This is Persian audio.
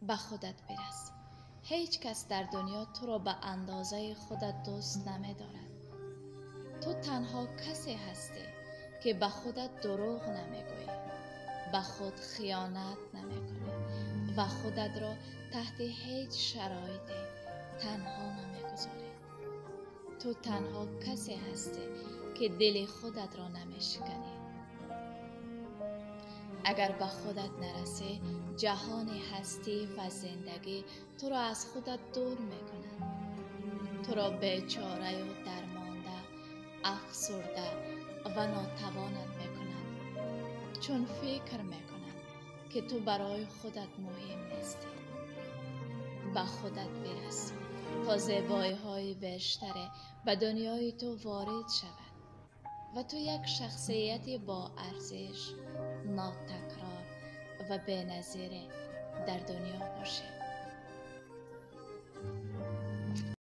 به خودت برس. هیچ کس در دنیا تو را به اندازه خودت دوست نمی دارد. تو تنها کسی هستی که به خودت دروغ نمی گویی، به خود خیانت نمی کنی و خودت را تحت هیچ شرایطی تنها نمی گذاری. تو تنها کسی هستی که دل خودت را نمی شکنی. اگر به خودت نرسی، جهان هستی و زندگی تو را از خودت دور می کند. تو را بیچاره و درمانده، افسرده و ناتوانت می کند، چون فکر می کند که تو برای خودت مهم نیستی. به خودت برس تا زیبایی های بیشتری به دنیای تو وارد شود و تو یک شخصیت با ارزش، ناتکرار و بی‌نظیر در دنیا باشی.